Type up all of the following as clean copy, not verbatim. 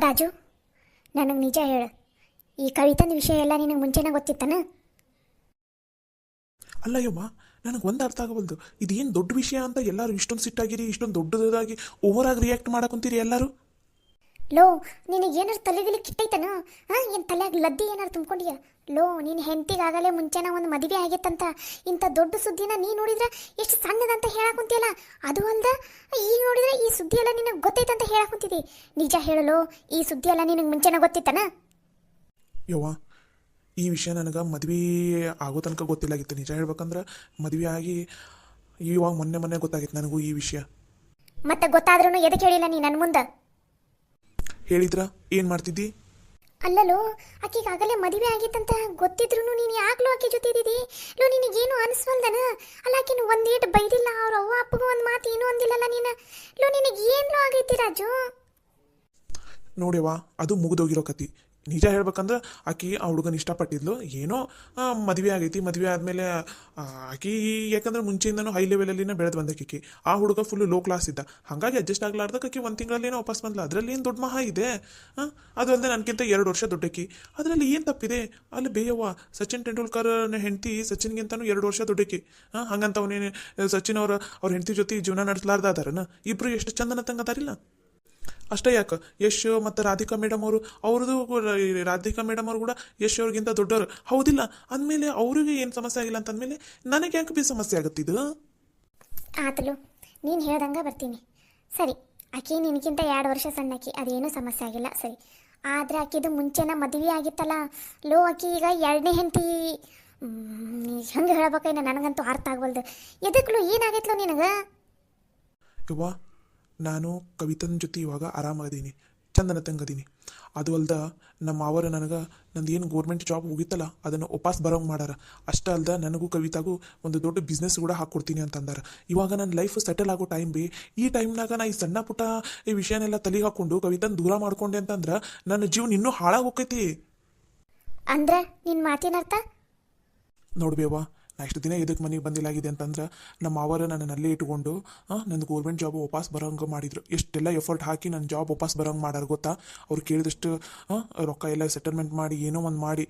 ರಾಜು, ನನಗೆ ನಿಜ ಹೇಳು, ಈ ಕವಿತಂದ ವಿಷಯ ಎಲ್ಲ ನಿನಗೆ ಮುಂಚೆನೇ ಗೊತ್ತಿತ್ತನ? ಅಲ್ಲ ಯವ್ವ, ನನಗೆ ಒಂದು ಅರ್ಥ ಆಗವಲ್ದು. ಇದೇನು ದೊಡ್ಡ ವಿಷಯ ಅಂತ ಎಲ್ಲರೂ ಇಷ್ಟೊಂದು ಸಿಟ್ಟಾಗಿರಿ, ಇಷ್ಟೊಂದು ದೊಡ್ಡದಾಗಿ ಓವರಾಗಿ ರಿಯಾಕ್ಟ್ ಮಾಡಕೊಂತೀರಿ ಎಲ್ಲರೂ. ಲೋ, ನಿನಗೆ ಏನಾರು ತಲೆಗಿಲಿ ಕಿಟ್ಟೈತನ? ಏನು ತಲೆಯಾಗ ಲದ್ದಿ ಏನಾರು ತುಂಬ್ಕೊಂಡಿಯ? ಲೋ, ನಿನ್ನ ಹೆಂಡತಿಗಾಗಲೇ ಮುಂಚೆನ ಒಂದು ಮದುವೆ ಆಗೈತಂತ ಇಂಥ ದೊಡ್ಡ ಸುದ್ದಿನ ನೀ ನೋಡಿದ್ರೆ ಎಷ್ಟು ಸಣ್ಣದಂತ ಹೇಳಾಕುಂತಿಯಲ್ಲ. ಅದು ಅಲ್ದ ಈಗ ನೋಡಿದ್ರೆ ಈ ಸುದ್ದಿ ಎಲ್ಲ ನಿನಗೆ ಗೊತ್ತೈತಂತ ಹೇಳಾಕುಂತಿದ್ದಿ. ನಿಜ ಹೇಳಲು, ಈ ಸುದ್ದಿ ಎಲ್ಲ ನಿನಗೆ ಮುಂಚೆನ ಗೊತ್ತಿತ್ತನ? ಯವ್ವ, ಈ ವಿಷಯ ನನಗೆ ಮದುವೆ ಆಗೋ ತನಕ ಗೊತ್ತಿಲ್ಲಾಗಿತ್ತು. ನಿಜ ಹೇಳ್ಬೇಕಂದ್ರೆ ಮದುವೆ ಆಗಿ ಇವಾಗ ಮೊನ್ನೆ ಗೊತ್ತಾಗಿತ್ತು ನನಗೂ ಈ ವಿಷಯ. ಮತ್ತೆ ಗೊತ್ತಾದ್ರೂ ಎದಕ್ಕೆ ಹೇಳಿಲ್ಲ ನೀ ನನ್ನ ಮುಂದೆ? ಹೇಳಿದ್ರ ಏನು ಮಾಡ್ತಿದ್ದಿ? ಅಲ್ಲಲೋ, ಆಕೆಗಾಗಲೇ ಮದುವೆ ಆಗಿತ್ತಂತ ಗೊತ್ತಿದ್ರು ನೀನು ಯಾಕಲೂ ಆಕೆ ಜೊತೆ ಇದ್ದಿದ್ದಿ? ಲೋ, ನಿನಗೇನು ಅನಿಸ್ವಲ್ದನ? ಅಲ್ಲ, ಆಕೆನು ಒಂದೇಟು ಬೈದಿಲ್ಲ, ಅವ್ರ ಅವ್ವ ಅಪ್ಪಗೂ ಒಂದು ಮಾತು ಏನೂ ಅಂದಿಲ್ಲಲ್ಲ ನೀನು. ಲೋ, ನಿನಗೆ ಏನೂ ಆಗೈತಿ ರಾಜು? ನೋಡ್ಯವ್ವ, ಅದು ಮುಗಿದೋಗಿರೋ ಕತಿ. ನಿಜ ಹೇಳ್ಬೇಕಂದ್ರೆ ಆಕಿ ಆ ಹುಡುಗನ ಇಷ್ಟಪಟ್ಟಿದ್ಲು. ಏನೋ ಮದುವೆ ಆಗೈತಿ. ಮದುವೆ ಆದಮೇಲೆ ಆಕಿ ಯಾಕಂದ್ರೆ ಮುಂಚೆಯಿಂದನೂ ಹೈ ಲೆವೆಲಲ್ಲಿನ ಬೆಳೆದು ಬಂದಕ್ಕೆ. ಆ ಹುಡುಗ ಫುಲ್ಲು ಲೋ ಕ್ಲಾಸ್ ಇದ್ದ. ಹಾಗಾಗಿ ಅಡ್ಜಸ್ಟ್ ಆಗ್ಲಾರ್ದಕ್ಕೆ ಆಕಿ ಒಂದು ತಿಂಗಳಲ್ಲೇನೋ ವಾಪಸ್ ಬಂದ್ಲ. ಅದರಲ್ಲಿ ಏನು ದೊಡ್ಡ ಮಹಾ ಇದೆ? ಅದು ಅಲ್ಲದೆ ನನಗಿಂತ 2 ವರ್ಷ ದೊಡ್ಡಕಿ. ಅದರಲ್ಲಿ ಏನು ತಪ್ಪಿದೆ? ಅಲ್ಲಿ ಬೇಯವ್ವ, ಸಚಿನ್ ತೆಂಡೂಲ್ಕರ್ನ ಹೆಂಡತಿ ಸಚಿನ್ಗಿಂತನೂ 2 ವರ್ಷ ದೊಡ್ಡಕಿ. ಹಂಗಂತ ಅವನೇನು ಸಚಿನ್ ಅವ್ರ ಹೆಂಡತಿ ಜೊತೆ ಜೀವನ ನಡೆಸಲಾರ್ದ ಅದಾರನ? ಇಬ್ಬರು ಎಷ್ಟು ಚಂದನ ತಂಗದಾರಿಲ್ಲ. ಅಷ್ಟೇ ಯಾಕೆ, ಯಶ್ ಮತ್ತು ರಾಧಿಕಾ ಮೇಡಮ್ ಅವ್ರದ್ದು ರಾಧಿಕಾ ಮೇಡಮ್ ಅವರು ಕೂಡ ಯಶ್ ಅವ್ರಿಗಿಂತ ದೊಡ್ಡವರು ಹೌದಿಲ್ಲ. ಅಂದಮೇಲೆ ಅವ್ರಿಗೆ ಏನು ಸಮಸ್ಯೆ ಆಗಿಲ್ಲ ಅಂತಂದಮೇಲೆ ನನಗೆ ಯಾಕೆ ಬಿ ಸಮಸ್ಯೆ ಆಗುತ್ತಿದ್ದು? ಆತಲು, ನೀನು ಹೇಳ್ದಂಗೆ ಬರ್ತೀನಿ. ಸರಿ, ಆಕೆ ನಿನಗಿಂತ 2 ವರ್ಷ ಸಣ್ಣಾಕಿ, ಅದೇನೂ ಸಮಸ್ಯೆ ಆಗಿಲ್ಲ. ಸರಿ, ಆದರೆ ಆಕೆದು ಮುಂಚೆನ ಮದುವೆ ಆಗಿತ್ತಲ್ಲ. ಲೋ, ಆಕೆ ಈಗ 2ನೇ ಹೆಂಡತಿ. ಹಂಗೆ ಹೇಳ್ಬೇಕೇನ? ನನಗಂತೂ ಅರ್ಥ ಆಗ್ವಲ್ದು. ಎದಕ್ಕಲು ಏನಾಗೈತ್ಲೋ ನಿನಗೆ? ಯವ್ವ, ನಾನು ಕವಿತನ ಜೊತೆ ಇವಾಗ ಆರಾಮಾಗದೀನಿ, ಚಂದನ ತಂಗದೀನಿ. ಅದು ಅಲ್ದ ನಮ್ಮ ಮಾವರು ನನಗೆ ನಂದು ಏನು ಗೋರ್ಮೆಂಟ್ ಜಾಬ್ ಹೋಗಿತ್ತಲ್ಲ ಅದನ್ನು ವಾಪಸ್ ಬರೋಂಗೆ ಮಾಡಾರ. ಅಷ್ಟೇ ಅಲ್ದ ನನಗೂ ಕವಿತಾಗೂ ಒಂದು ದೊಡ್ಡ ಬಿಸ್ನೆಸ್ ಕೂಡ ಹಾಕ್ಕೊಡ್ತೀನಿ ಅಂತಂದಾರ. ಇವಾಗ ನನ್ನ ಲೈಫ್ ಸೆಟಲ್ ಆಗೋ ಟೈಮ್ ಬಿ. ಈ ಟೈಮ್ನಾಗ ನಾ ಈ ಸಣ್ಣ ಪುಟ್ಟ ಈ ವಿಷಯನೆಲ್ಲ ತಲೆಗೆ ಹಾಕ್ಕೊಂಡು ಕವಿತನ ದೂರ ಮಾಡ್ಕೊಂಡೆ ಅಂತಂದ್ರೆ ನನ್ನ ಜೀವನ ಇನ್ನೂ ಹಾಳಾಗಿ ಹೋಗ್ತೈತಿ. ಅಂದ್ರೆ ನಿನ್ನ ಮಾತಿನ ಅರ್ಥ? ನೋಡ್ಬೇವ, ನಾ ಇಷ್ಟು ದಿನ ಇದಕ್ಕೆ ಮನೆಗೆ ಬಂದಿಲ್ಲಾಗಿದೆ ಅಂತಂದ್ರೆ ನಮ್ಮ ಮಾವರು ನನ್ನ ಅಲ್ಲೇ ಇಟ್ಕೊಂಡು ನನ್ನ ಗೋರ್ಮೆಂಟ್ ಜಾಬ್ ವಾಪಸ್ ಬರೋಂಗೆ ಮಾಡಿದ್ರು. ಎಷ್ಟೆಲ್ಲ ಎಫರ್ಟ್ ಹಾಕಿ ನನ್ನ ಜಾಬ್ ವಾಪಸ್ ಬರೋಂಗೆ ಮಾಡಾರ ಗೊತ್ತಾ? ಅವ್ರು ಕೇಳಿದಷ್ಟು ರೊಕ್ಕ ಎಲ್ಲ ಸೆಟಲ್ಮೆಂಟ್ ಮಾಡಿ ಏನೋ ಒಂದು ಮಾಡಿ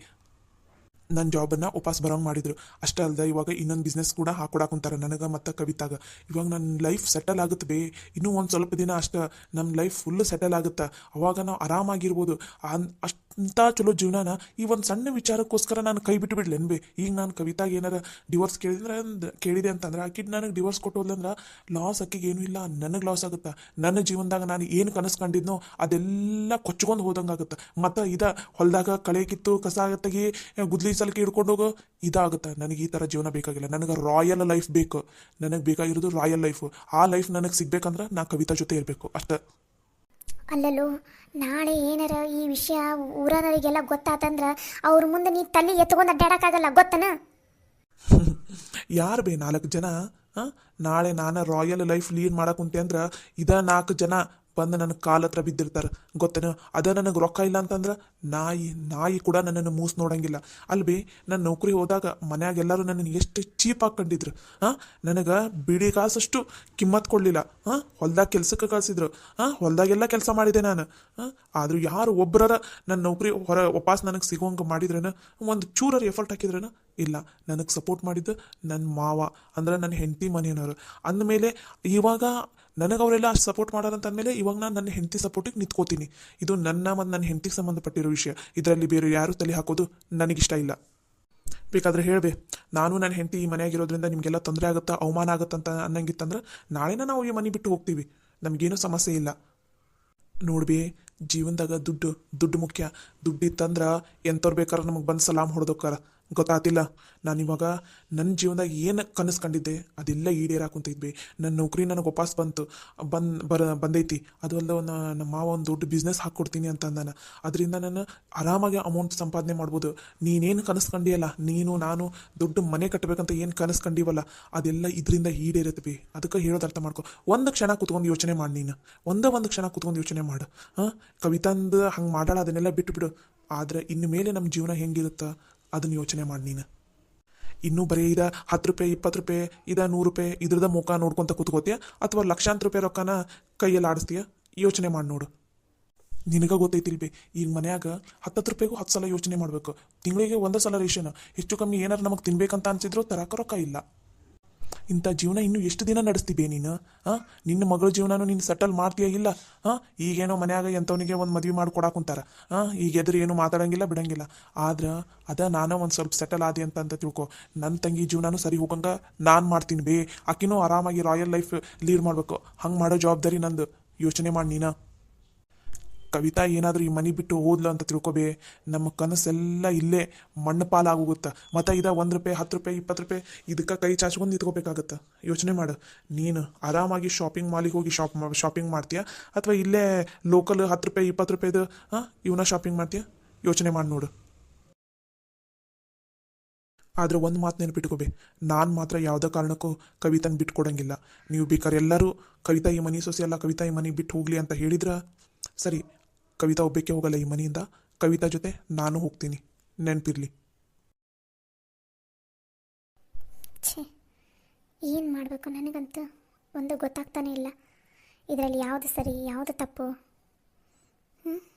ನನ್ನ ಜಾಬನ್ನು ವಾಪಸ್ ಬರೋಂಗೆ ಮಾಡಿದ್ರು. ಅಷ್ಟೇ ಅಲ್ಲದೆ ಇವಾಗ ಇನ್ನೊಂದು ಬಿಸ್ನೆಸ್ ಕೂಡ ಹಾಕೊಡಾಕುಂತಾರೆ ನನಗೆ ಮತ್ತು ಕವಿತಾಗ. ಇವಾಗ ನನ್ನ ಲೈಫ್ ಸೆಟಲ್ ಆಗುತ್ತೆ ಬೇ. ಇನ್ನೂ ಒಂದು ಸ್ವಲ್ಪ ದಿನ ಅಷ್ಟೇ ನಮ್ಮ ಲೈಫ್ ಫುಲ್ಲು ಸೆಟಲ್ ಆಗುತ್ತೆ. ಅವಾಗ ನಾವು ಆರಾಮಾಗಿರ್ಬೋದು. ಅಷ್ಟಂಥ ಚಲೋ ಜೀವನನ ಈ ಒಂದು ಸಣ್ಣ ವಿಚಾರಕ್ಕೋಸ್ಕರ ನಾನು ಕೈ ಬಿಟ್ಟು ಬಿಡ್ಲೇನು ಬೇ? ಈಗ ನಾನು ಕವಿತಾಗ ಏನಾರ ಡಿವೋರ್ಸ್ ಕೇಳಿದೆ ಅಂತಂದ್ರೆ ಆಕಿಗೆ ನನಗೆ ಡಿವೋರ್ಸ್ ಕೊಟ್ಟೋದ್ಲಂದ್ರೆ ಲಾಸ್ ಆಕಿಗೆ ಏನೂ ಇಲ್ಲ, ನನಗೆ ಲಾಸ್ ಆಗುತ್ತೆ. ನನ್ನ ಜೀವನದಾಗ ನಾನು ಏನು ಕನಸು ಕಂಡಿದ್ನೋ ಅದೆಲ್ಲ ಕೊಚ್ಕೊಂಡು ಹೋದಂಗೆ ಆಗುತ್ತೆ. ಮತ್ತು ಹೊಲದಾಗ ಕಳೆ ಕಿತ್ತು ಕಸ ತೆಗಿ ಗುದ್ಲಿ ಸಲಕ್ಕೆ ಹಿಡ್ಕೊಂಡು ಹೋಗೋ ಇದಾಗುತ್ತೆ. ನನಗೆ ಈ ಥರ ಜೀವನ ಬೇಕಾಗಿಲ್ಲ. ನನಗೆ ರಾಯಲ್ ಲೈಫ್ ಬೇಕು. ನನಗೆ ಬೇಕಾಗಿರೋದು ರಾಯಲ್ ಲೈಫು. ಆ ಲೈಫ್ ನನಗೆ ಸಿಗ್ಬೇಕಂದ್ರೆ ನಾ ಕವಿತಾ ಜೊತೆ ಇರಬೇಕು ಅಷ್ಟೇ. ಅಲ್ಲಲ್ಲೋ, ನಾಳೆ ಏನಾರ ಈ ವಿಷಯ ಊರವರಿಗೆಲ್ಲ ಗೊತ್ತಾತಂದ್ರೆ ಅವ್ರ ಮುಂದೆ ನೀ ತಲೆ ಎತ್ಕೊಂಡು ಅಡ್ಡಾಡಕ್ಕಾಗಲ್ಲ, ಗೊತ್ತನ? ಯಾರು ಬೇ 4 ಜನ? ನಾಳೆ ನಾನು ರಾಯಲ್ ಲೈಫ್ ಲೀಡ್ ಮಾಡಕ್ಕುಂತೆ ಅಂದ್ರೆ 4 ಜನ ಬಂದು ನನ್ನ ಕಾಲ ಹತ್ರ ಬಿದ್ದಿರ್ತಾರೆ, ಗೊತ್ತೇನು? ಅದ ನನಗೆ ರೊಕ್ಕ ಇಲ್ಲ ಅಂತಂದ್ರೆ ನಾಯಿ ಕೂಡ ನನ್ನನ್ನು ಮೂಸ್ ನೋಡಂಗಿಲ್ಲ. ಅಲ್ಬಿ ನನ್ನ ನೌಕರಿ ಹೋದಾಗ ಮನ್ಯಾಗ ಎಲ್ಲರೂ ನನ್ನನ್ನು ಎಷ್ಟು ಚೀಪ್ ಕಂಡಿದ್ರು. ನನಗೆ ಬಿಡಿ ಕಾಸಷ್ಟು ಕಿಮ್ಮತ್ತು ಕೊಡಲಿಲ್ಲ. ಹೊಲ್ದಾಗ ಕೆಲ್ಸಕ್ಕೆ ಕಳಿಸಿದ್ರು. ಹೊಲ್ದಾಗೆಲ್ಲ ಕೆಲಸ ಮಾಡಿದೆ ನಾನು. ಆದರೂ ಯಾರು ಒಬ್ಬರ ನನ್ನ ನೌಕರಿ ವಾಪಸ್ ನನಗೆ ಸಿಗೋಂಗೆ ಮಾಡಿದ್ರೇನ, ಒಂದು ಚೂರರ ಎಫರ್ಟ್ ಹಾಕಿದ್ರೇನ? ಇಲ್ಲ. ನನಗೆ ಸಪೋರ್ಟ್ ಮಾಡಿದ್ದು ನನ್ನ ಮಾವ, ಅಂದ್ರೆ ನನ್ನ ಹೆಂಡತಿ ಮನೆಯವರು. ಅಂದಮೇಲೆ ಇವಾಗ ನನಗೆ ಅವರೆಲ್ಲ ಅಷ್ಟು ಸಪೋರ್ಟ್ ಮಾಡಾರಂತಂದಮೇಲೆ ಇವಾಗ ನಾನು ನನ್ನ ಹೆಂಡತಿ ಸಪೋರ್ಟಿಗೆ ನಿಂತ್ಕೋತೀನಿ. ಇದು ನನ್ನ ಮತ್ತು ನನ್ನ ಹೆಂಡತಿಗೆ ಸಂಬಂಧಪಟ್ಟಿರೋ ವಿಷಯ. ಇದರಲ್ಲಿ ಬೇರೆ ಯಾರು ತಲೆ ಹಾಕೋದು ನನಗಿಷ್ಟ ಇಲ್ಲ. ಬೇಕಾದರೆ ಹೇಳಬೇ, ನಾನು ನನ್ನ ಹೆಂಡತಿ ಈ ಮನೆಯಾಗಿರೋದ್ರಿಂದ ನಿಮಗೆಲ್ಲ ತೊಂದರೆ ಆಗುತ್ತಾ, ಅವಮಾನ ಆಗುತ್ತಂತ ಅನ್ನಂಗಿತ್ತಂದ್ರೆ ನಾಳೆನ ನಾವು ಈ ಮನೆ ಬಿಟ್ಟು ಹೋಗ್ತೀವಿ. ನಮಗೇನೂ ಸಮಸ್ಯೆ ಇಲ್ಲ. ನೋಡ್ಬೇ, ಜೀವನದಾಗ ದುಡ್ಡು ಮುಖ್ಯ. ದುಡ್ಡಿತ್ತಂದ್ರೆ ಎಂಥವ್ರು ಬೇಕಾದ್ರೆ ನಮಗೆ ಬಂದು ಸಲಾಮ್ ಹೊಡೆದೋಕ್ಕಾರ, ಗೊತ್ತಾತಿಲ್ಲ? ನಾನಿವಾಗ ನನ್ನ ಜೀವನದಾಗ ಏನು ಕನಸು ಕಂಡಿದ್ದೆ ಅದೆಲ್ಲ ಈಡೇರಾಕುಂತಿದ್ವಿ. ನನ್ನ ನೌಕರಿ ನನಗೆ ವಾಪಸ್ ಬಂದೈತಿ. ಅದು ಅಲ್ಲ, ನಮ್ಮ ಮಾವ ಒಂದು ದೊಡ್ಡ ಬಿಸ್ನೆಸ್ ಹಾಕ್ಕೊಡ್ತೀನಿ ಅಂತ ಅಂದಾನ. ಅದರಿಂದ ನಾನು ಆರಾಮಾಗಿ ಅಮೌಂಟ್ ಸಂಪಾದನೆ ಮಾಡ್ಬೋದು. ನೀನೇನು ಕನಸು ಕಂಡಿಯಲ್ಲ, ನಾನು ದೊಡ್ಡ ಮನೆ ಕಟ್ಟಬೇಕಂತ ಏನು ಕನಸು ಕಂಡೀವಲ್ಲ, ಅದೆಲ್ಲ ಇದರಿಂದ ಈಡೇರತ್ವಿ. ಅದಕ್ಕೆ ಹೇಳೋದು ಅರ್ಥ ಮಾಡ್ಕೊ. ಒಂದು ಕ್ಷಣ ಕೂತ್ಕೊಂಡು ಯೋಚನೆ ಮಾಡಿ. ನೀನು ಒಂದು ಕ್ಷಣ ಕೂತ್ಕೊಂಡು ಯೋಚನೆ ಮಾಡು. ಕವಿತಂದು ಹಂಗೆ ಮಾಡಾಳ, ಅದನ್ನೆಲ್ಲ ಬಿಟ್ಟುಬಿಡು. ಆದರೆ ಇನ್ನು ಮೇಲೆ ನಮ್ಮ ಜೀವನ ಹೆಂಗಿರುತ್ತಾ ಅದನ್ನು ಯೋಚನೆ ಮಾಡಿ. ನೀನು ಇನ್ನೂ ಬರೀ 10 ರೂಪಾಯಿ 20 ರೂಪಾಯಿ 100 ರೂಪಾಯಿ ಇದ್ರದ ಮುಖ ನೋಡ್ಕೊತ ಕೂತ್ಕೋತೀಯ, ಅಥವಾ ಲಕ್ಷಾಂತರ ರೂಪಾಯಿ ರೊಕ್ಕನ ಕೈಯಲ್ಲಿ ಆಡಿಸ್ತೀಯ? ಯೋಚನೆ ಮಾಡಿ ನೋಡು. ನಿನಗೆ ಗೊತ್ತೈತಿಲ್ ಬಿ ಈಗ ಮನ್ಯಾಗ 10 ರೂಪಾಯಿಗೂ 10 ಸಲ ಯೋಚನೆ ಮಾಡಬೇಕು. ತಿಂಗಳಿಗೆ ಒಂದೇ ಸಲ ರೇಷನ್, ಹೆಚ್ಚು ಕಮ್ಮಿ ಏನಾರು ನಮಗೆ ತಿನ್ಬೇಕಂತ ಅನ್ಸಿದ್ರು ತರಕ ರೊಕ್ಕ ಇಲ್ಲ. ಇಂಥ ಜೀವನ ಇನ್ನು ಎಷ್ಟು ದಿನ ನಡೆಸ್ತೀಬೇ ನೀನು? ನಿನ್ನ ಮಗಳ ಜೀವನನೂ ನೀನು ಸೆಟಲ್ ಮಾಡ್ತೀಯ ಇಲ್ಲ? ಈಗೇನೋ ಮನ್ಯಾಗ ಎಂಥವನಿಗೆ ಒಂದು ಮದ್ವೆ ಮಾಡಿ ಕೊಡಾಕುಂತಾರ. ಈಗ ಎದುರು ಏನು ಮಾತಾಡಂಗಿಲ್ಲ ಬಿಡಂಗಿಲ್ಲ. ಆದ್ರೆ ನಾನೇ ಒಂದು ಸ್ವಲ್ಪ ಸೆಟಲ್ ಆದಿ ಅಂತ ತಿಳ್ಕೊ. ನನ್ನ ತಂಗಿ ಜೀವನನೂ ಸರಿ ಹೋಗಂಗ ನಾನು ಮಾಡ್ತೀನಿ ಬೇ. ಆಕಿನೂ ಆರಾಮಾಗಿ ರಾಯಲ್ ಲೈಫ್ ಲೀಡ್ ಮಾಡಬೇಕು. ಹಂಗೆ ಮಾಡೋ ಜವಾಬ್ದಾರಿ ನಂದು. ಯೋಚನೆ ಮಾಡಿ ನೀನು. ಕವಿತಾ ಏನಾದರೂ ಈ ಮನೆ ಬಿಟ್ಟು ಹೋದ್ಲು ಅಂತ ತಿಳ್ಕೊಬೇ, ನಮ್ಮ ಕನಸೆಲ್ಲ ಇಲ್ಲೇ ಮಣ್ಣು ಪಾಲಾಗೋಗುತ್ತೆ. ಮತ್ತು ಇದ 1 ರೂಪಾಯಿ 10 ರೂಪಾಯಿ 20 ರೂಪಾಯಿ ಇದಕ್ಕೆ ಕೈ ಚಾಚ್ಕೊಂಡು ನಿಂತ್ಕೋಬೇಕಾಗತ್ತೆ. ಯೋಚನೆ ಮಾಡು. ನೀನು ಆರಾಮಾಗಿ ಶಾಪಿಂಗ್ ಮಾಲಿಗೆ ಹೋಗಿ ಶಾಪಿಂಗ್ ಮಾಡ್ತೀಯ, ಅಥವಾ ಇಲ್ಲೇ ಲೋಕಲ್ 10 ರೂಪಾಯಿ 20 ರೂಪಾಯಿದು ಇವನ್ನ ಶಾಪಿಂಗ್ ಮಾಡ್ತೀಯ? ಯೋಚನೆ ಮಾಡಿ ನೋಡು. ಆದರೆ ಒಂದು ಮಾತು ನೆನಪಿಟ್ಕೋಬೇ, ನಾನು ಮಾತ್ರ ಯಾವುದೇ ಕಾರಣಕ್ಕೂ ಕವಿತನ ಬಿಟ್ಕೊಡಂಗಿಲ್ಲ. ನೀವು ಬೇಕಾದ್ರೆ ಎಲ್ಲರೂ ಕವಿತಾ ಈ ಮನೆ ಸೊಸೆ ಎಲ್ಲ, ಕವಿತಾ ಈ ಮನೆ ಬಿಟ್ಟು ಹೋಗ್ಲಿ ಅಂತ ಹೇಳಿದ್ರೆ ಸರಿ. ಕವಿತಾ ಒಬ್ಬಕ್ಕೆ ಹೋಗಲ್ಲ ಈ ಮನೆಯಿಂದ. ಕವಿತಾ ಜೊತೆ ನಾನು ಹೋಗ್ತೀನಿ, ನೆನಪಿರ್ಲಿ. ಛೇ, ಏನು ಮಾಡಬೇಕು ನನಗಂತೂ ಒಂದು ಗೊತ್ತಾಗ್ತಾನೆ ಇಲ್ಲ. ಇದರಲ್ಲಿ ಯಾವುದು ಸರಿ ಯಾವುದು ತಪ್ಪು?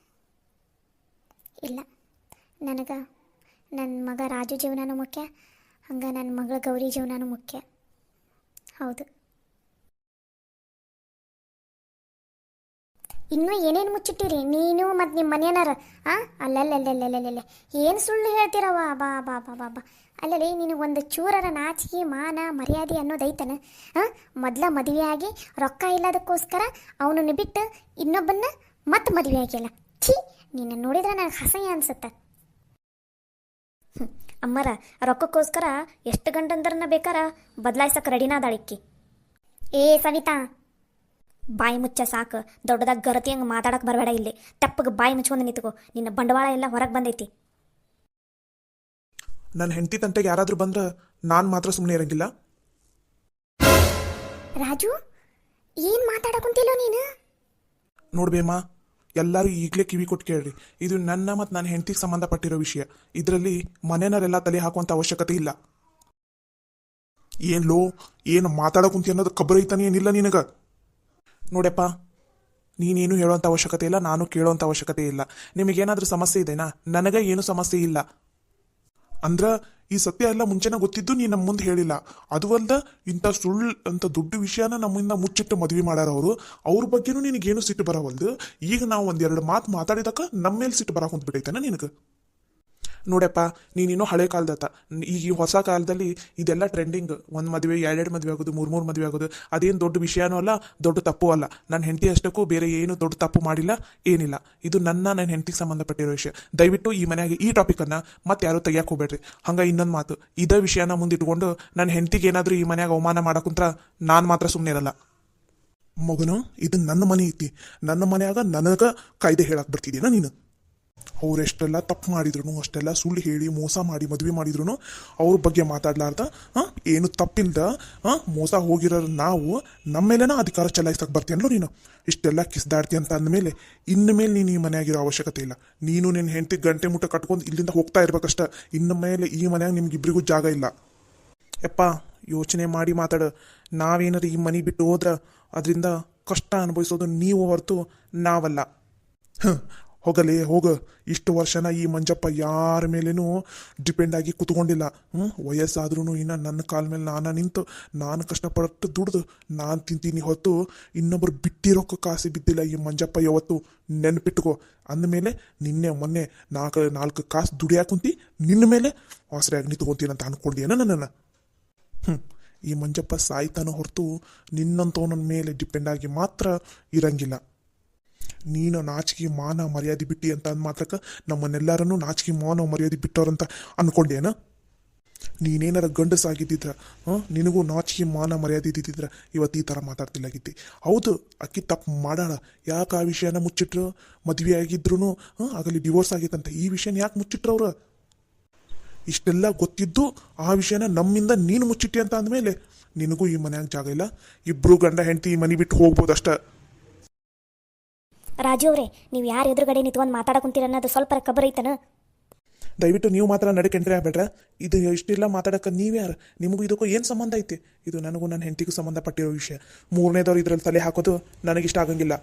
ಇಲ್ಲ, ನನಗೆ ನನ್ನ ಮಗ ರಾಜು ಜೀವನನೂ ಮುಖ್ಯ, ಹಂಗೆ ನನ್ನ ಮಗಳ ಗೌರಿ ಜೀವನನೂ ಮುಖ್ಯ. ಹೌದು. ಇನ್ನೂ ಏನೇನು ಮುಚ್ಚಿಟ್ಟಿರಿ ನೀನು ಮತ್ತು ನಿಮ್ಮ ಮನೆಯನಾರ? ಅಲ್ಲಲ್ಲಲ್ಲಲ್ಲಲ್ಲಲ್ಲೇ ಏನು ಸುಳ್ಳು ಹೇಳ್ತೀರವ? ಬಾ ಬಾ ಬಾ ಬಾ ಬಾ ಅಲ್ಲಲ್ಲಿ ನಿನಗೆ ಒಂದು ಚೂರರ ನಾಚಿಕೆ ಮಾನ ಮರ್ಯಾದೆ ಅನ್ನೋದೈತನ? ಮದುವೆ ಆಗಿ ರೊಕ್ಕ ಇಲ್ಲದಕ್ಕೋಸ್ಕರ ಅವನನ್ನು ಬಿಟ್ಟು ಇನ್ನೊಬ್ಬನ್ನ ಮತ್ತೆ ಮದುವೆ ಆಗಿಲ್ಲ. ಛೀ, ನಿನ್ನ ನೋಡಿದ್ರೆ ನನಗೆ ಅಸಹ್ಯ ಅನ್ಸುತ್ತೆ. ಅಮ್ಮರ ರೊಕ್ಕಕ್ಕೋಸ್ಕರ ಎಷ್ಟು ಗಂಟಂದ್ರನ್ನ ಬೇಕಾರ ಬದಲಾಯಿಸಕ್ಕೆ ರೆಡಿನಾದಾಳಿಕ್ಕಿ. ಏ ಸವಿತಾ, ಬಾಯಿ ಮುಚ್ಚ ಸಾಕು. ದೊಡ್ಡದಾಗ ಗರತಿ ಹಂಗೆ ಮಾತಾಡಕ್ಕೆ ಬರಬೇಡ. ಇಲ್ಲಿ ತಪ್ಪಗೆ ಬಾಯಿ ಮುಚ್ಕೊಂಡು ನಿಂತ್ಕೋ. ನಿನ್ನ ಬಂಡವಾಳ ಎಲ್ಲ ಹೊರಗೆ ಬಂದೈತಿ. ನನ್ನ ಹೆಂಡತಿ ತಂಟೆಗೆ ಯಾರಾದರೂ ಬಂದ್ರೆ ನಾನು ಮಾತ್ರ ಸುಮ್ಮನೆ ಇರಂಗಿಲ್ಲ. ರಾಜು, ಏನು ಮಾತಾಡಕುಂತಿಲ್ಲೋ ನೀನು? ನೋಡ್ಬೇಮ್ಮ, ಎಲ್ಲರೂ ಈಗಲೇ ಕಿವಿ ಕೊಟ್ಟು ಕೇಳ್ರಿ. ಇದು ನನ್ನ ಮತ್ತು ನನ್ನ ಹೆಂಡತಿಗೆ ಸಂಬಂಧಪಟ್ಟಿರೋ ವಿಷಯ. ಇದರಲ್ಲಿ ಮನೆಯವರೆಲ್ಲ ತಲೆ ಹಾಕುವಂಥ ಅವಶ್ಯಕತೆ ಇಲ್ಲ. ಏನು ಮಾತಾಡಕುಂತಿ ಅನ್ನೋದು ಖಬರ್ ಐತಾನೆ ಏನಿಲ್ಲ ನಿನಗೆ. ನೋಡಪ್ಪ, ನೀನೇನು ಹೇಳೋವಂಥ ಅವಶ್ಯಕತೆ ಇಲ್ಲ, ನಾನು ಕೇಳೋವಂಥ ಅವಶ್ಯಕತೆ ಇಲ್ಲ. ನಿಮಗೇನಾದರೂ ಸಮಸ್ಯೆ ಇದೆನಾ? ನನಗೆ ಏನು ಸಮಸ್ಯೆ ಇಲ್ಲ. ಅಂದ್ರೆ ಈ ಸತ್ಯ ಎಲ್ಲ ಮುಂಚೆನ ಗೊತ್ತಿದ್ದು ನೀನು ನಮ್ಮ ಮುಂದೆ ಹೇಳಿಲ್ಲ. ಅದು ಅಲ್ದ ಇಂಥ ಸುಳ್ಳು ಅಂತ ದೊಡ್ಡ ವಿಷಯನ ನಮ್ಮಿಂದ ಮುಚ್ಚಿಟ್ಟು ಮದುವೆ ಮಾಡ್ಯಾರ ಅವರು. ಅವ್ರ ಬಗ್ಗೆನೂ ನಿನಗೇನು ಸಿಟ್ಟು ಬರವಲ್ದು. ಈಗ ನಾವು ಒಂದೆರಡು ಮಾತು ಮಾತಾಡಿದಕ್ಕೆ ನಮ್ಮ ಮೇಲೆ ಸಿಟ್ಟು ಬರಕ್ಕೆ ಹೊಂದ್ಬಿಟ್ಟೈತೇನ ನಿನಗೆ? ನೋಡಪ್ಪ, ನೀನಿನ್ನೂ ಹಳೆ ಕಾಲದತ್ತ. ಈಗ ಈ ಹೊಸ ಕಾಲದಲ್ಲಿ ಇದೆಲ್ಲ ಟ್ರೆಂಡಿಂಗ್. ಒಂದು ಮದುವೆ 2 ಮದುವೆ ಆಗೋದು, 3 ಮದುವೆ ಆಗೋದು ಅದೇನು ದೊಡ್ಡ ವಿಷಯನೂ ಅಲ್ಲ, ದೊಡ್ಡ ತಪ್ಪು ಅಲ್ಲ. ನನ್ನ ಹೆಂಡತಿ ಅಷ್ಟಕ್ಕೂ ಬೇರೆ ಏನು ದೊಡ್ಡ ತಪ್ಪು ಮಾಡಿಲ್ಲ, ಏನಿಲ್ಲ. ಇದು ನನ್ನ ಹೆಂಡತಿಗೆ ಸಂಬಂಧಪಟ್ಟಿರೋ ವಿಷಯ. ದಯವಿಟ್ಟು ಈ ಮನೆಯಾಗೆ ಈ ಟಾಪಿಕನ್ನು ಮತ್ತೆ ಯಾರು ತೆಗಿಯಕ್ಕೆ ಹೋಗ್ಬೇಡ್ರಿ. ಹಂಗೆ ಇನ್ನೊಂದು ಮಾತು, ಇದೇ ವಿಷಯನ ಮುಂದಿಟ್ಕೊಂಡು ನನ್ನ ಹೆಂಡತಿಗೆ ಏನಾದರೂ ಈ ಮನ್ಯಾಗ ಅವಮಾನ ಮಾಡಕ್ಕಂತ್ರ ನಾನು ಮಾತ್ರ ಸುಮ್ಮನೆ ಇರಲ್ಲ. ಮಗನು, ಇದು ನನ್ನ ಮನೆ ಐತಿ. ನನ್ನ ಮನ್ಯಾಗ ನನಗೆ ಕಾಯ್ದೆ ಹೇಳಕ್ಕೆ ಬರ್ತಿದ್ದೀನ ನೀನು? ಅವರೆಷ್ಟೆಲ್ಲ ತಪ್ಪು ಮಾಡಿದ್ರು, ಅಷ್ಟೆಲ್ಲ ಸುಳ್ಳು ಹೇಳಿ ಮೋಸ ಮಾಡಿ ಮದುವೆ ಮಾಡಿದ್ರು ಅವ್ರ ಬಗ್ಗೆ ಮಾತಾಡ್ಲಾರ್ದ, ಏನು ತಪ್ಪಿಲ್ದ ಮೋಸ ಹೋಗಿರೋ ನಾವು ನಮ್ಮ ಮೇಲೆನ ಅಧಿಕಾರ ಚಲಾಯಿಸಕ್ಕೆ ಬರ್ತೀನಲ್ಲೋ ನೀನು? ಇಷ್ಟೆಲ್ಲ ಕಿಸ್ದಾಡ್ತಿ ಅಂತ ಅಂದಮೇಲೆ ಇನ್ನು ಮೇಲೆ ನೀನು ಈ ಮನೆಯಾಗಿರೋ ಅವಶ್ಯಕತೆ ಇಲ್ಲ. ನೀನು ನಿನ್ನ ಹೆಂಡತಿ ಗಂಟೆ ಮುಟ್ಟ ಕಟ್ಕೊಂಡು ಇಲ್ಲಿಂದ ಹೋಗ್ತಾ ಇರ್ಬೇಕಷ್ಟ. ಇನ್ನು ಮೇಲೆ ಈ ಮನ್ಯಾಗ ನಿಮ್ಗಿಬ್ರಿಗೂ ಜಾಗ ಇಲ್ಲ. ಯಪ್ಪ, ಯೋಚನೆ ಮಾಡಿ ಮಾತಾಡು. ನಾವೇನಾರು ಈ ಮನೆ ಬಿಟ್ಟು ಹೋದ್ರೆ ಅದರಿಂದ ಕಷ್ಟ ಅನುಭವಿಸೋದು ನೀವು ಹೊರತು ನಾವಲ್ಲ. ಹೋಗಲೇ ಹೋಗ. ಇಷ್ಟು ವರ್ಷನ ಈ ಮಂಜಪ್ಪ ಯಾರ ಮೇಲೇನೂ ಡಿಪೆಂಡ್ ಆಗಿ ಕೂತ್ಕೊಂಡಿಲ್ಲ. ವಯಸ್ಸಾದ್ರೂ ಇನ್ನು ನನ್ನ ಕಾಲ ಮೇಲೆ ನಾನು ನಿಂತು ನಾನು ಕಷ್ಟಪಟ್ಟು ದುಡ್ದು ನಾನು ತಿಂತೀನಿ ಹೊತ್ತು ಇನ್ನೊಬ್ಬರು ಬಿಟ್ಟಿರೋಕ್ಕೆ ಕಾಸು ಬಿದ್ದಿಲ್ಲ ಈ ಮಂಜಪ್ಪ ಯಾವತ್ತು. ನೆನ್ಪಿಟ್ಕೋ. ಅಂದಮೇಲೆ ನಿನ್ನೆ ಮೊನ್ನೆ 4 ಕಾಸು ದುಡಿಯಾಕ ಕುಂತಿ ನಿನ್ನ ಮೇಲೆ ಹೊಸರಾಗಿ ನಿಂತ್ಕೊಂತೀನಿ ಅಂತ ಅನ್ಕೊಂಡಿಯೇನ ನನ್ನನ್ನು? ಈ ಮಂಜಪ್ಪ ಸಾಯ್ತಾನೋ ಹೊರತು ನಿನ್ನಂತವನ ಮೇಲೆ ಡಿಪೆಂಡ್ ಆಗಿ ಮಾತ್ರ ಇರಂಗಿಲ್ಲ. ನೀನು ನಾಚಿಕೆ ಮಾನ ಮರ್ಯಾದೆ ಬಿಟ್ಟಿ ಅಂತ ಅಂದ ಮಾತ್ರಕ್ಕೆ ನಮ್ಮನ್ನೆಲ್ಲರನ್ನೂ ನಾಚಿಕೆ ಮಾನ ಮರ್ಯಾದೆ ಬಿಟ್ಟವ್ರಂತ ಅನ್ಕೊಂಡೇನ? ನೀನೇನಾರ ಗಂಡಸಾಗಿದ್ದಿದ್ರ, ನಿನಗೂ ನಾಚಿಕೆ ಮಾನ ಮರ್ಯಾದೆ ಇದ್ದಿದ್ರ ಇವತ್ತು ಈ ಥರ ಮಾತಾಡ್ತಿಲ್ಲಾಗಿದ್ದಿ. ಹೌದು, ಅಕ್ಕಿ ತಪ್ಪು ಮಾಡಾಳ. ಯಾಕೆ ಆ ವಿಷಯನ ಮುಚ್ಚಿಟ್ರು? ಮದುವೆ ಆಗಿದ್ರು ಆಗಲಿ ಡಿವೋರ್ಸ್ ಆಗೈತಂತ ಈ ವಿಷಯನ ಯಾಕೆ ಮುಚ್ಚಿಟ್ರು ಅವ್ರು? ಇಷ್ಟೆಲ್ಲ ಗೊತ್ತಿದ್ದು ಆ ವಿಷಯನ ನಮ್ಮಿಂದ ನೀನು ಮುಚ್ಚಿಟ್ಟಿ ಅಂತ ಅಂದಮೇಲೆ ನಿನಗೂ ಈ ಮನ್ಯಾಗ ಜಾಗ ಇಲ್ಲ. ಇಬ್ರು ಗಂಡ ಹೆಂಡತಿ ಈ ಮನೆ ಬಿಟ್ಟು ಹೋಗ್ಬೋದು ಅಷ್ಟ. ರಾಜು ಅವರೇ, ನೀವು ಯಾರು ಎದುರುಗಡೆ ನಿಂತ್ಕೊಂಡು ಮಾತಾಡಕುಂತೀರ ಅನ್ನೋದು ಸ್ವಲ್ಪ ಖಬರ್ ಐತನ? ದಯವಿಟ್ಟು ನೀವು ಮಾತ್ರ ನಡಕೆಂಟ್ರಿ ಆಗ್ಬೇಡ್ರ. ಇದು ಇಷ್ಟೆಲ್ಲ ಮಾತಾಡಕ್ಕೆ ನೀವ್ಯಾರು? ನಿಮಗೂ ಇದಕ್ಕೂ ಏನು ಸಂಬಂಧ ಐತಿ? ಇದು ನನಗೂ ನನ್ನ ಹೆಂಡತಿಗೂ ಸಂಬಂಧಪಟ್ಟಿರೋ ವಿಷಯ. ಮೂರನೇದವ್ರು ಇದ್ರಲ್ಲಿ ತಲೆ ಹಾಕೋದು ನನಗಿಷ್ಟ ಆಗಂಗಿಲ್ಲ.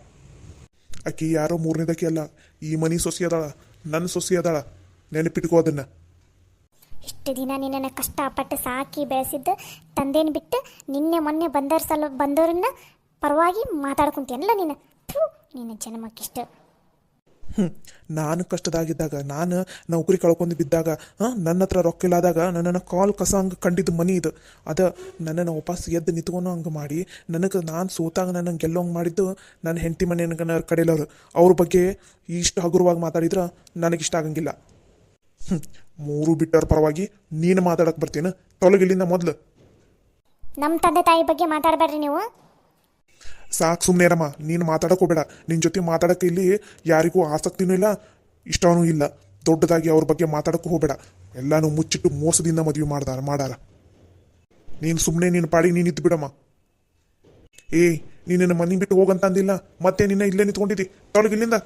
ಆಕಿ ಯಾರೋ ಮೂರನೇದಕ್ಕೆ ಅಲ್ಲ, ಈ ಮನಿ ಸೊಸಿ ಅದಾಳ, ನನ್ನ ಸೊಸಿ ಅದಾಳ, ನೆನಪಿಟ್ಕೋ ಅದನ್ನ. ಇಷ್ಟು ದಿನ ನಿನ್ನನ್ನು ಕಷ್ಟಪಟ್ಟು ಸಾಕಿ ಬೆಳೆಸಿದ್ದು ತಂದೆನ ಬಿಟ್ಟು ನಿನ್ನೆ ಮೊನ್ನೆ ಬಂದವ್ರನ್ನ ಪರವಾಗಿ ಮಾತಾಡ್ಕೊಂತೀಯಲ್ಲ ನೀನು. ಥು, ನಿನ್ನ ಜನ್ಮಕ್ಕಿಷ್ಟು. ನಾನು ಕಷ್ಟದಾಗಿದ್ದಾಗ, ನಾನು ನೌಕರಿ ಕಳ್ಕೊಂಡು ಬಿದ್ದಾಗ, ನನ್ನ ಹತ್ರ ರೊಕ್ಕ ಇಲ್ಲಾದಾಗ ನನ್ನನ್ನು ಕಾಲ್ ಕಸ ಹಂಗೆ ಕಂಡಿದ್ದು ಮನಿ ಇದು. ಅದ ನನ್ನನ್ನು ವಾಪಸ್ ಎದ್ದು ನಿಂತ್ಕೊಂಡು ಹಂಗೆ ಮಾಡಿ ನನಗೆ ನಾನು ಸೋತಾಗ ನನಗೆ ಗೆಲ್ಲೋಂಗೆ ಮಾಡಿದ್ದು ನನ್ನ ಹೆಂಡತಿ ಮನೆ ಕಡೆಯಲ್ಲವ್ರು. ಅವ್ರ ಬಗ್ಗೆ ಇಷ್ಟು ಹಗುರವಾಗಿ ಮಾತಾಡಿದ್ರೆ ನನಗಿಷ್ಟ ಆಗಂಗಿಲ್ಲ. 3 ಬಿಟ್ಟವ್ರ ಪರವಾಗಿ ನೀನು ಮಾತಾಡಕ್ಕೆ ಬರ್ತೀನಿ, ತೊಲಗಿಲ್ಲಿಂದ ಮೊದಲು. ನಮ್ಮ ತಂದೆ ತಾಯಿ ಬಗ್ಗೆ ಮಾತಾಡಬೇಡ್ರಿ ನೀವು. ಸಾಕು ಸುಮ್ಮನೆ ರಮ್ಮ, ನೀನು ಮಾತಾಡಕ್ಕೆ ಹೋಗ್ಬೇಡ. ನಿನ್ನ ಜೊತೆ ಮಾತಾಡೋಕ್ಕೆ ಇಲ್ಲಿ ಯಾರಿಗೂ ಆಸಕ್ತಿನೂ ಇಲ್ಲ, ಇಷ್ಟನೂ ಇಲ್ಲ. ದೊಡ್ಡದಾಗಿ ಅವ್ರ ಬಗ್ಗೆ ಮಾತಾಡೋಕ್ಕೂ ಹೋಗ್ಬೇಡ. ಎಲ್ಲನೂ ಮುಚ್ಚಿಟ್ಟು ಮೋಸದಿಂದ ಮದುವೆ ಮಾಡಾರ. ನೀನು ಸುಮ್ಮನೆ ನಿನ್ನ ಪಾಡಿ ನೀನು ಇದ್ದು ಬಿಡಮ್ಮ. ನೀನು ಮನೆ ಬಿಟ್ಟು ಹೋಗಂತ ಅಂದಿಲ್ಲ, ಮತ್ತೆ ನಿನ್ನ ಇಲ್ಲೇ ನಿಂತ್ಕೊಂಡಿದ್ದಿ, ತೊಳಗಿಲ್ಲಿಂದ.